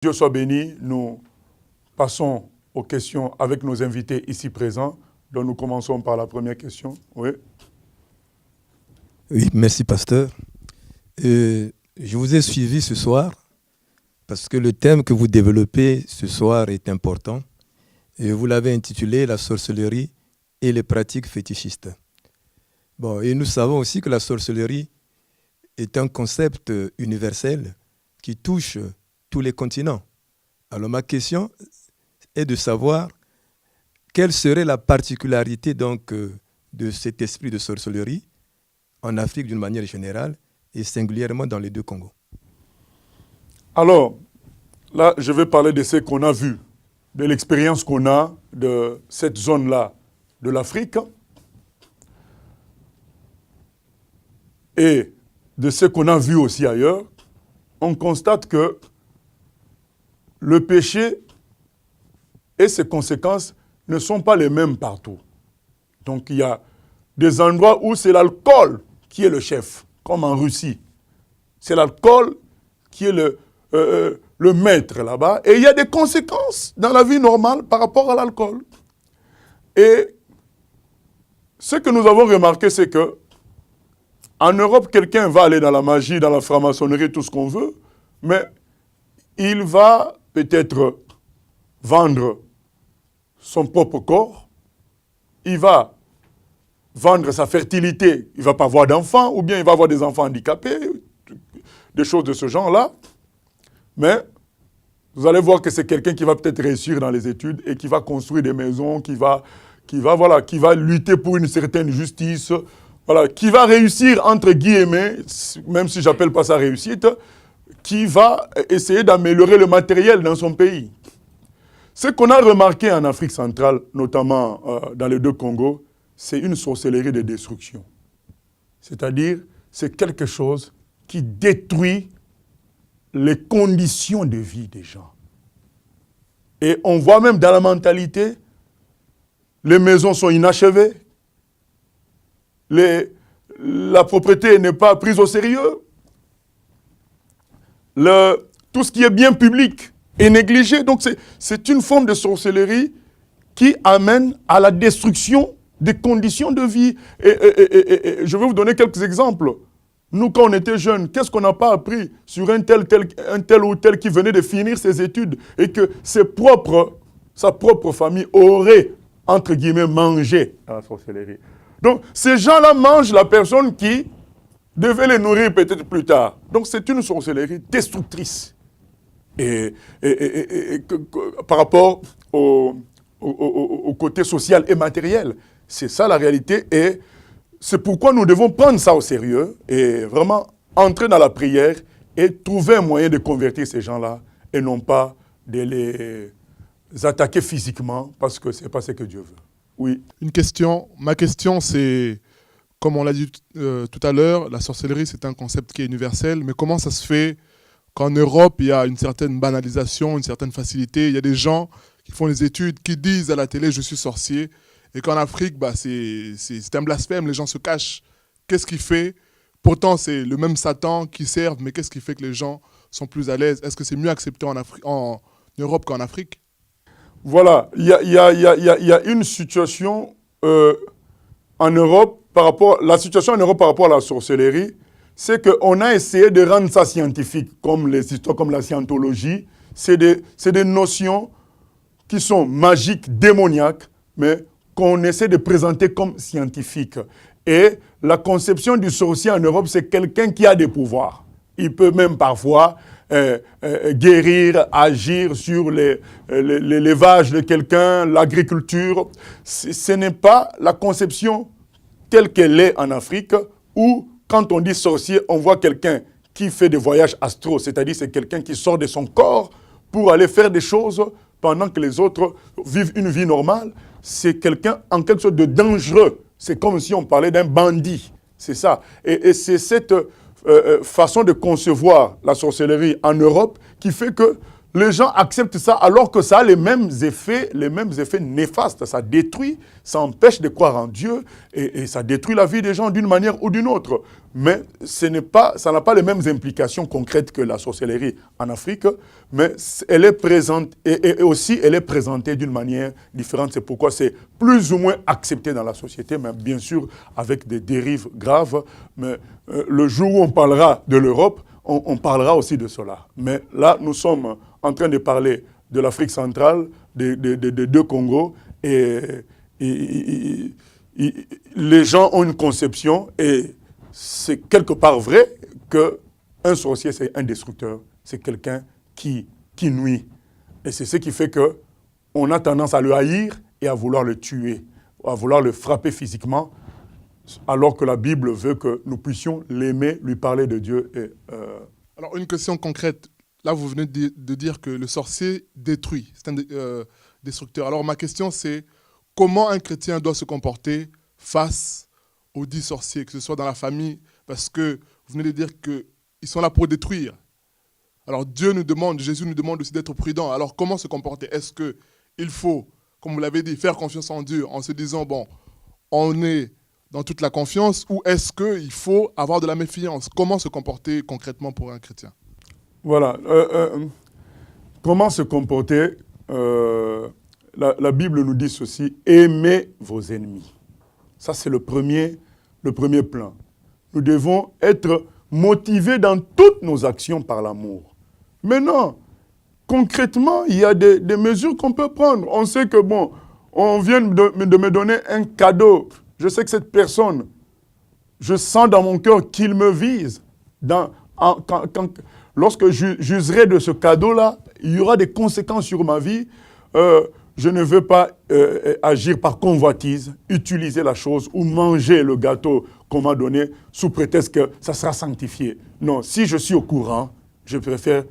Dieu soit béni. Nous passons aux questions avec nos invités ici présents. Donc nous commençons par la première question. Oui. Oui, merci pasteur. Je vous ai suivi ce soir parce que le thème que vous développez ce soir est important. Et vous l'avez intitulé « La sorcellerie et les pratiques fétichistes ». Bon, et nous savons aussi que la sorcellerie est un concept universel qui touche tous les continents. Alors ma question est de savoir quelle serait la particularité donc de cet esprit de sorcellerie en Afrique d'une manière générale et singulièrement dans les deux Congos. Alors, là, je vais parler de ce qu'on a vu, de l'expérience qu'on a de cette zone-là de l'Afrique et de ce qu'on a vu aussi ailleurs. On constate que le péché et ses conséquences ne sont pas les mêmes partout. Donc il y a des endroits où c'est l'alcool qui est le chef, comme en Russie. C'est l'alcool qui est le maître là-bas. Et il y a des conséquences dans la vie normale par rapport à l'alcool. Et ce que nous avons remarqué, c'est que en Europe, quelqu'un va aller dans la magie, dans la franc-maçonnerie, tout ce qu'on veut, mais il va peut-être vendre son propre corps, il va vendre sa fertilité, il ne va pas avoir d'enfants, ou bien il va avoir des enfants handicapés, des choses de ce genre-là. Mais vous allez voir que c'est quelqu'un qui va peut-être réussir dans les études et qui va construire des maisons, qui va lutter pour une certaine justice, voilà, qui va réussir, entre guillemets, même si je n'appelle pas ça réussite, qui va essayer d'améliorer le matériel dans son pays. Ce qu'on a remarqué en Afrique centrale, notamment dans les deux Congos, c'est une sorcellerie de destruction. C'est-à-dire, c'est quelque chose qui détruit les conditions de vie des gens. Et on voit même dans la mentalité, les maisons sont inachevées, la propriété n'est pas prise au sérieux, tout ce qui est bien public est négligé. Donc c'est une forme de sorcellerie qui amène à la destruction des conditions de vie. Et je vais vous donner quelques exemples. Nous, quand on était jeunes, qu'est-ce qu'on n'a pas appris sur un tel ou tel qui venait de finir ses études et que sa propre famille aurait, entre guillemets, mangé à la sorcellerie. Donc, ces gens-là mangent la personne qui devait les nourrir peut-être plus tard. Donc, c'est une sorcellerie destructrice. Et par rapport au côté social et matériel. C'est ça la réalité. Et c'est pourquoi nous devons prendre ça au sérieux et vraiment entrer dans la prière et trouver un moyen de convertir ces gens-là et non pas de les attaquer physiquement parce que ce n'est pas ce que Dieu veut. Oui. Ma question c'est, comme on l'a dit tout à l'heure, la sorcellerie c'est un concept qui est universel, mais comment ça se fait qu'en Europe il y a une certaine banalisation, une certaine facilité, il y a des gens qui font des études, qui disent à la télé je suis sorcier, et qu'en Afrique c'est un blasphème, les gens se cachent. Qu'est-ce qui fait? Pourtant c'est le même Satan qui serve, mais qu'est-ce qui fait que les gens sont plus à l'aise? Est-ce que c'est mieux accepté en Europe qu'en Afrique? Voilà, il y a une situation en Europe la situation en Europe par rapport à la sorcellerie, c'est qu'on a essayé de rendre ça scientifique, comme les histoires, comme la scientologie. C'est des notions qui sont magiques, démoniaques, mais qu'on essaie de présenter comme scientifiques. Et la conception du sorcier en Europe, c'est quelqu'un qui a des pouvoirs. Il peut même parfois guérir, agir sur l'élevage de quelqu'un, l'agriculture. Ce n'est pas la conception telle qu'elle est en Afrique, où quand on dit sorcier, on voit quelqu'un qui fait des voyages astraux, c'est-à-dire c'est quelqu'un qui sort de son corps pour aller faire des choses pendant que les autres vivent une vie normale. C'est quelqu'un en quelque sorte de dangereux. C'est comme si on parlait d'un bandit. C'est ça. Et c'est cette façon de concevoir la sorcellerie en Europe qui fait que les gens acceptent ça alors que ça a les mêmes effets néfastes. Ça détruit, ça empêche de croire en Dieu et ça détruit la vie des gens d'une manière ou d'une autre. Mais ça n'a pas les mêmes implications concrètes que la sorcellerie en Afrique, mais elle est présente et aussi elle est présentée d'une manière différente. C'est pourquoi c'est plus ou moins accepté dans la société, mais bien sûr avec des dérives graves. Mais le jour où on parlera de l'Europe, on parlera aussi de cela. Mais là, nous sommes en train de parler de l'Afrique centrale, des deux Congos, et les gens ont une conception, et c'est quelque part vrai, qu'un sorcier, c'est un destructeur. C'est quelqu'un qui nuit. Et c'est ce qui fait qu'on a tendance à le haïr et à vouloir le tuer, à vouloir le frapper physiquement, alors que la Bible veut que nous puissions l'aimer, lui parler de Dieu. Alors, une question concrète. Là, vous venez de dire que le sorcier détruit, c'est un destructeur. Alors, ma question, c'est comment un chrétien doit se comporter face aux 10 sorciers, que ce soit dans la famille, parce que vous venez de dire qu'ils sont là pour détruire. Alors, Jésus nous demande aussi d'être prudent. Alors, comment se comporter? Est-ce qu'il faut, comme vous l'avez dit, faire confiance en Dieu en se disant, bon, on est dans toute la confiance, ou est-ce qu'il faut avoir de la méfiance? Comment se comporter concrètement pour un chrétien? Voilà. Comment se comporter? La Bible nous dit ceci: aimez vos ennemis. Ça, c'est le premier plan. Nous devons être motivés dans toutes nos actions par l'amour. Maintenant, concrètement, il y a des mesures qu'on peut prendre. On sait que, bon, on vient de me donner un cadeau. Je sais que cette personne, je sens dans mon cœur qu'il me vise. Lorsque j'userai de ce cadeau-là, il y aura des conséquences sur ma vie. Je ne veux pas agir par convoitise, utiliser la chose ou manger le gâteau qu'on m'a donné sous prétexte que ça sera sanctifié. Non, si je suis au courant, je préfère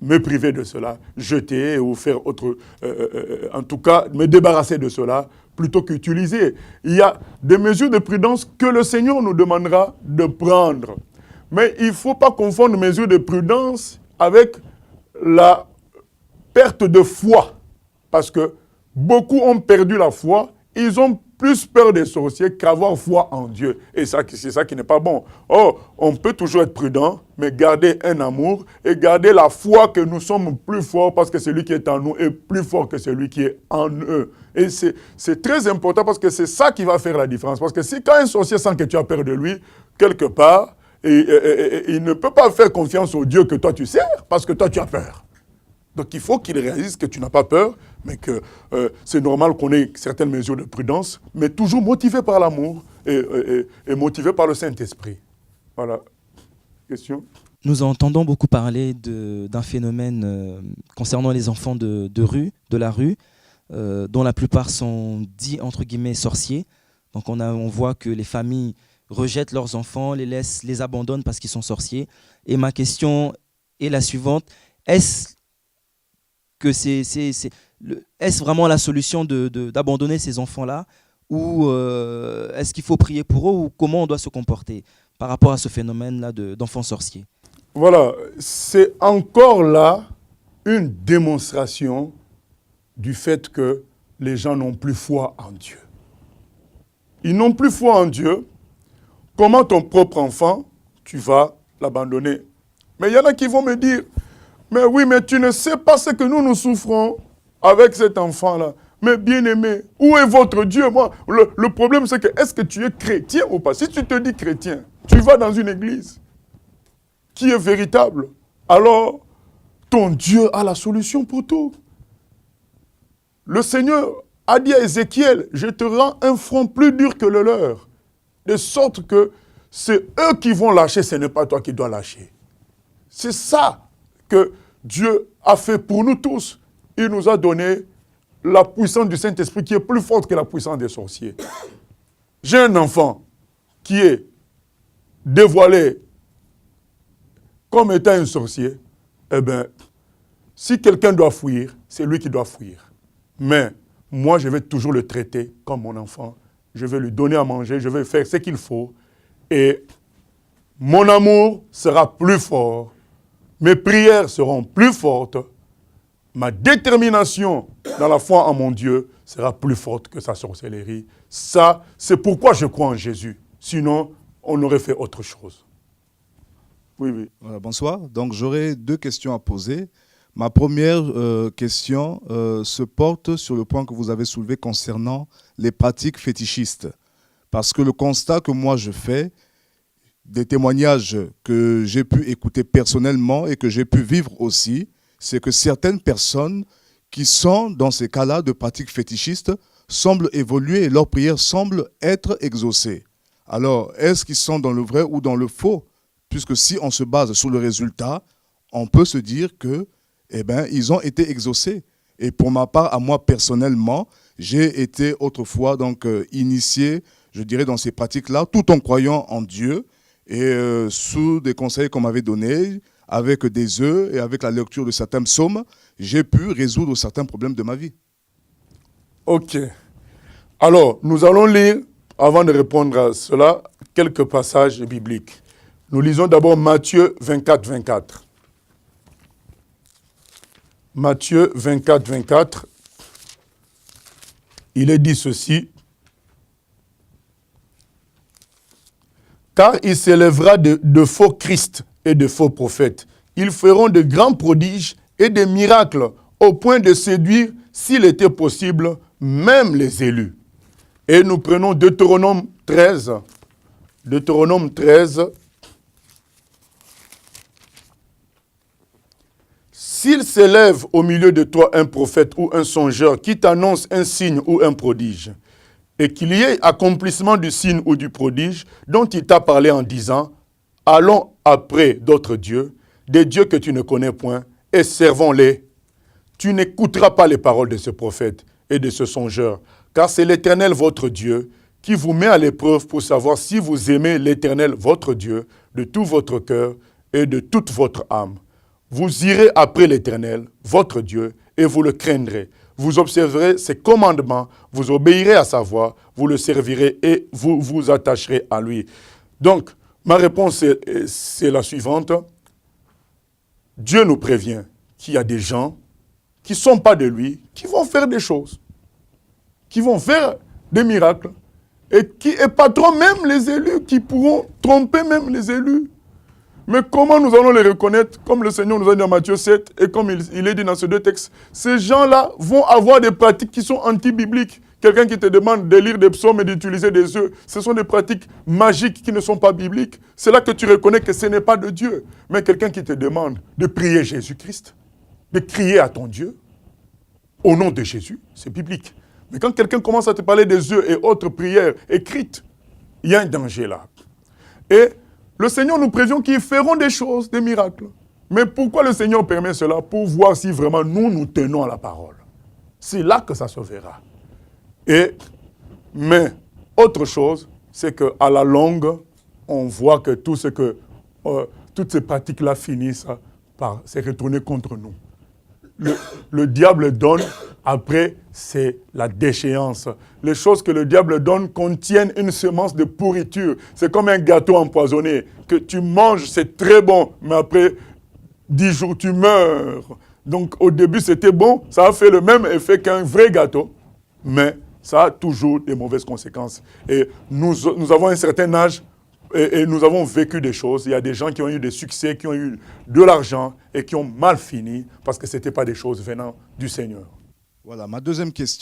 me priver de cela, jeter ou faire autre... en tout cas, me débarrasser de cela plutôt qu'utiliser. Il y a des mesures de prudence que le Seigneur nous demandera de prendre. Mais il ne faut pas confondre mesures de prudence avec la perte de foi. Parce que beaucoup ont perdu la foi, ils ont plus peur des sorciers qu'avoir foi en Dieu. Et c'est ça qui n'est pas bon. Oh, on peut toujours être prudent, mais garder un amour et garder la foi que nous sommes plus forts parce que celui qui est en nous est plus fort que celui qui est en eux. Et c'est très important parce que c'est ça qui va faire la différence. Parce que si quand un sorcier sent que tu as peur de lui, quelque part, il ne peut pas faire confiance au Dieu que toi tu sers parce que toi tu as peur. Donc il faut qu'il réalise que tu n'as pas peur, mais que c'est normal qu'on ait certaines mesures de prudence, mais toujours motivé par l'amour et motivé par le Saint-Esprit. Voilà. Question? Nous entendons beaucoup parler d'un phénomène concernant les enfants de la rue, dont la plupart sont dits entre guillemets sorciers. Donc on voit que les familles rejettent leurs enfants, les abandonnent parce qu'ils sont sorciers. Et ma question est la suivante: est-ce vraiment la solution d'abandonner ces enfants-là, ou est-ce qu'il faut prier pour eux, ou comment on doit se comporter par rapport à ce phénomène-là d'enfants sorciers? Voilà, c'est encore là une démonstration du fait que les gens n'ont plus foi en Dieu. Ils n'ont plus foi en Dieu. Comment ton propre enfant, tu vas l'abandonner? Mais il y en a qui vont me dire: mais oui, mais tu ne sais pas ce que nous souffrons avec cet enfant-là. Mais bien-aimé, où est votre Dieu? Moi, le problème, c'est que est-ce que tu es chrétien ou pas? Si tu te dis chrétien, tu vas dans une église qui est véritable, alors ton Dieu a la solution pour tout. Le Seigneur a dit à Ézéchiel: je te rends un front plus dur que le leur. De sorte que c'est eux qui vont lâcher, ce n'est pas toi qui dois lâcher. C'est ça que Dieu a fait pour nous tous. Il nous a donné la puissance du Saint-Esprit qui est plus forte que la puissance des sorciers. J'ai un enfant qui est dévoilé comme étant un sorcier. Eh bien, si quelqu'un doit fuir, c'est lui qui doit fuir. Mais moi, je vais toujours le traiter comme mon enfant. Je vais lui donner à manger, je vais faire ce qu'il faut. Et mon amour sera plus fort. Mes prières seront plus fortes ma détermination dans la foi en mon Dieu sera plus forte que sa sorcellerie. Ça, c'est pourquoi je crois en Jésus. Sinon, on aurait fait autre chose. Oui, oui. Voilà, bonsoir. Donc, j'aurais 2 questions à poser. Ma première question se porte sur le point que vous avez soulevé concernant les pratiques fétichistes. Parce que le constat que moi je fais, des témoignages que j'ai pu écouter personnellement et que j'ai pu vivre aussi, c'est que certaines personnes qui sont dans ces cas-là de pratiques fétichistes semblent évoluer et leurs prières semblent être exaucées. Alors, est-ce qu'ils sont dans le vrai ou dans le faux? Puisque si on se base sur le résultat, on peut se dire que, ils ont été exaucés. Et pour ma part, à moi personnellement, j'ai été autrefois donc initié, je dirais, dans ces pratiques-là, tout en croyant en Dieu et sous des conseils qu'on m'avait donnés, avec des œufs et avec la lecture de certains psaumes, j'ai pu résoudre certains problèmes de ma vie. Ok. Alors, nous allons lire, avant de répondre à cela, quelques passages bibliques. Nous lisons d'abord Matthieu 24, 24. Matthieu 24, 24. Il est dit ceci. Car il s'élèvera de faux Christ et de faux prophètes. Ils feront de grands prodiges et des miracles au point de séduire, s'il était possible, même les élus. Et nous prenons Deutéronome 13. Deutéronome 13. S'il s'élève au milieu de toi un prophète ou un songeur qui t'annonce un signe ou un prodige, et qu'il y ait accomplissement du signe ou du prodige dont il t'a parlé en disant « Allons après d'autres dieux, des dieux que tu ne connais point, et servons-les. » Tu n'écouteras pas les paroles de ce prophète et de ce songeur, car c'est l'Éternel votre Dieu qui vous met à l'épreuve pour savoir si vous aimez l'Éternel votre Dieu de tout votre cœur et de toute votre âme. Vous irez après l'Éternel, votre Dieu, et vous le craindrez. Vous observerez ses commandements, vous obéirez à sa voix, vous le servirez et vous vous attacherez à lui. Donc, ma réponse c'est la suivante. Dieu nous prévient qu'il y a des gens qui ne sont pas de lui, qui vont faire des choses, qui vont faire des miracles, et qui épateront même les élus, qui pourront tromper même les élus. Mais comment nous allons les reconnaître, comme le Seigneur nous a dit dans Matthieu 7, et comme il est dit dans ces 2 textes, ces gens-là vont avoir des pratiques qui sont anti-bibliques. Quelqu'un qui te demande de lire des psaumes et d'utiliser des œufs, ce sont des pratiques magiques qui ne sont pas bibliques. C'est là que tu reconnais que ce n'est pas de Dieu. Mais quelqu'un qui te demande de prier Jésus-Christ, de crier à ton Dieu, au nom de Jésus, c'est biblique. Mais quand quelqu'un commence à te parler des œufs et autres prières écrites, il y a un danger là. Et le Seigneur nous prévient qu'ils feront des choses, des miracles. Mais pourquoi le Seigneur permet cela? Pour voir si vraiment nous tenons à la parole. C'est là que ça se verra. Mais autre chose, c'est qu'à la longue, on voit que toutes ces pratiques-là finissent par se retourner contre nous. Le diable donne, après c'est la déchéance. Les choses que le diable donne contiennent une semence de pourriture. C'est comme un gâteau empoisonné que tu manges, c'est très bon, mais après 10 jours tu meurs. Donc au début c'était bon, ça a fait le même effet qu'un vrai gâteau, mais ça a toujours des mauvaises conséquences. Et nous avons un certain âge, et nous avons vécu des choses. Il y a des gens qui ont eu des succès, qui ont eu de l'argent et qui ont mal fini parce que ce n'était pas des choses venant du Seigneur. Voilà, ma deuxième question.